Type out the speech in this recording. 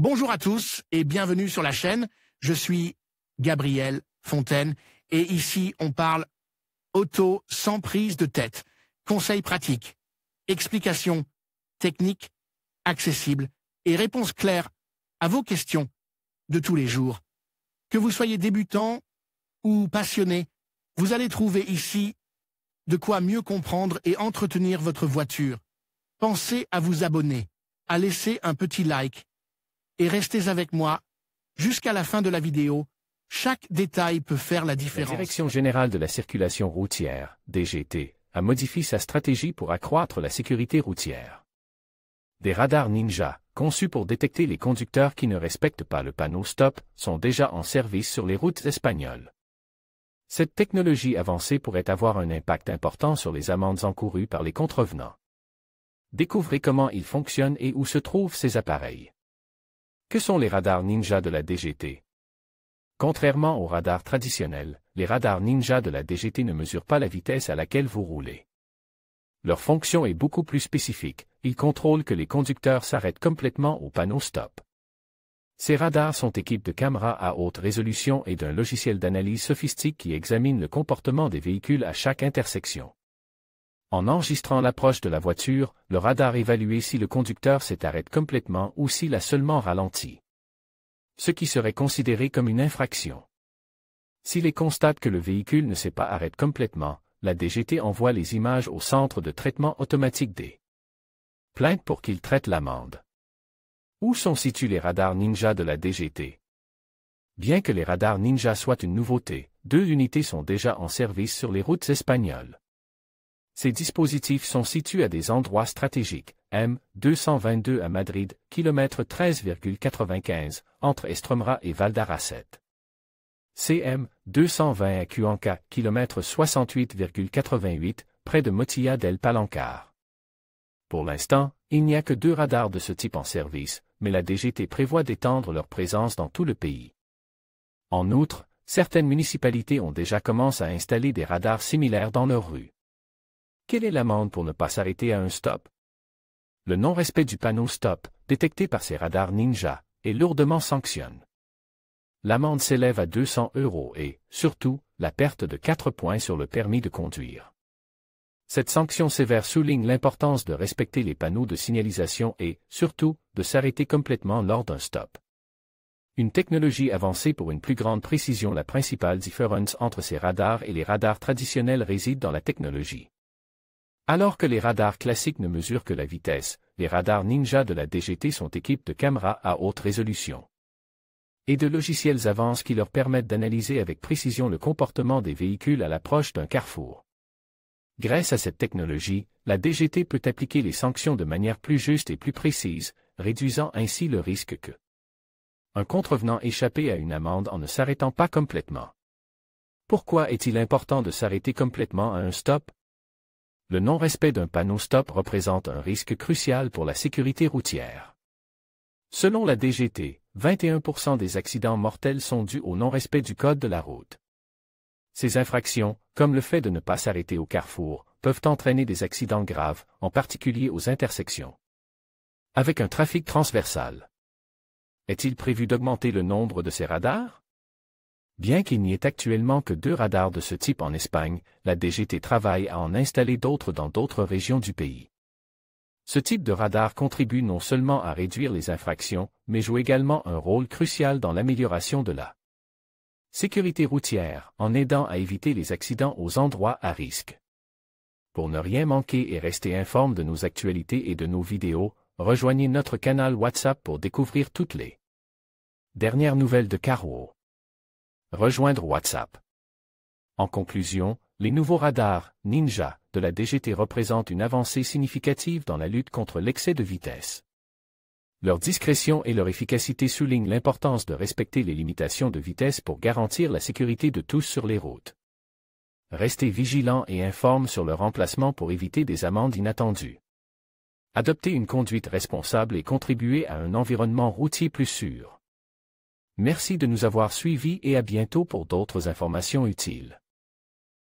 Bonjour à tous et bienvenue sur la chaîne. Je suis Gabriel Fontaine et ici on parle auto sans prise de tête. Conseils pratiques, explications techniques, accessibles et réponses claires à vos questions de tous les jours. Que vous soyez débutant ou passionné, vous allez trouver ici de quoi mieux comprendre et entretenir votre voiture. Pensez à vous abonner, à laisser un petit like et restez avec moi jusqu'à la fin de la vidéo. Chaque détail peut faire la différence. La Direction générale de la circulation routière, DGT, a modifié sa stratégie pour accroître la sécurité routière. Des radars Ninja, conçus pour détecter les conducteurs qui ne respectent pas le panneau stop, sont déjà en service sur les routes espagnoles. Cette technologie avancée pourrait avoir un impact important sur les amendes encourues par les contrevenants. Découvrez comment ils fonctionnent et où se trouvent ces appareils. Que sont les radars Ninja de la DGT? Contrairement aux radars traditionnels, les radars Ninja de la DGT ne mesurent pas la vitesse à laquelle vous roulez. Leur fonction est beaucoup plus spécifique, ils contrôlent que les conducteurs s'arrêtent complètement au panneau stop. Ces radars sont équipés de caméras à haute résolution et d'un logiciel d'analyse sophistiqué qui examine le comportement des véhicules à chaque intersection. En enregistrant l'approche de la voiture, le radar évalue si le conducteur s'arrête complètement ou s'il a seulement ralenti. Ce qui serait considéré comme une infraction. S'il est constate que le véhicule ne s'est pas arrêté complètement, la DGT envoie les images au centre de traitement automatique des plaintes pour qu'il traite l'amende. Où sont situés les radars Ninja de la DGT? Bien que les radars Ninja soient une nouveauté, 2 unités sont déjà en service sur les routes espagnoles. Ces dispositifs sont situés à des endroits stratégiques, M222 à Madrid, km 13,95, entre Estremadura et Valdaracet. CM220 à Cuenca, km 68,88, près de Motilla del Palancar. Pour l'instant, il n'y a que 2 radars de ce type en service, mais la DGT prévoit d'étendre leur présence dans tout le pays. En outre, certaines municipalités ont déjà commencé à installer des radars similaires dans leurs rues. Quelle est l'amende pour ne pas s'arrêter à un stop? Le non-respect du panneau stop, détecté par ces radars Ninja, est lourdement sanctionné. L'amende s'élève à 200 € et, surtout, la perte de 4 points sur le permis de conduire. Cette sanction sévère souligne l'importance de respecter les panneaux de signalisation et, surtout, de s'arrêter complètement lors d'un stop. Une technologie avancée pour une plus grande précision. La principale différence entre ces radars et les radars traditionnels réside dans la technologie. Alors que les radars classiques ne mesurent que la vitesse, les radars Ninja de la DGT sont équipés de caméras à haute résolution et de logiciels avancés qui leur permettent d'analyser avec précision le comportement des véhicules à l'approche d'un carrefour. Grâce à cette technologie, la DGT peut appliquer les sanctions de manière plus juste et plus précise, réduisant ainsi le risque que un contrevenant échappe à une amende en ne s'arrêtant pas complètement. Pourquoi est-il important de s'arrêter complètement à un stop? Le non-respect d'un panneau stop représente un risque crucial pour la sécurité routière. Selon la DGT, 21% des accidents mortels sont dus au non-respect du code de la route. Ces infractions, comme le fait de ne pas s'arrêter au carrefour, peuvent entraîner des accidents graves, en particulier aux intersections. Avec un trafic transversal. Est-il prévu d'augmenter le nombre de ces radars? Bien qu'il n'y ait actuellement que 2 radars de ce type en Espagne, la DGT travaille à en installer d'autres dans d'autres régions du pays. Ce type de radar contribue non seulement à réduire les infractions, mais joue également un rôle crucial dans l'amélioration de la sécurité routière, en aidant à éviter les accidents aux endroits à risque. Pour ne rien manquer et rester informé de nos actualités et de nos vidéos, rejoignez notre canal WhatsApp pour découvrir toutes les dernières nouvelles de Carwo. Rejoindre WhatsApp. En conclusion, les nouveaux radars Ninja de la DGT représentent une avancée significative dans la lutte contre l'excès de vitesse. Leur discrétion et leur efficacité soulignent l'importance de respecter les limitations de vitesse pour garantir la sécurité de tous sur les routes. Restez vigilants et informes sur leur emplacement pour éviter des amendes inattendues. Adoptez une conduite responsable et contribuez à un environnement routier plus sûr. Merci de nous avoir suivis et à bientôt pour d'autres informations utiles.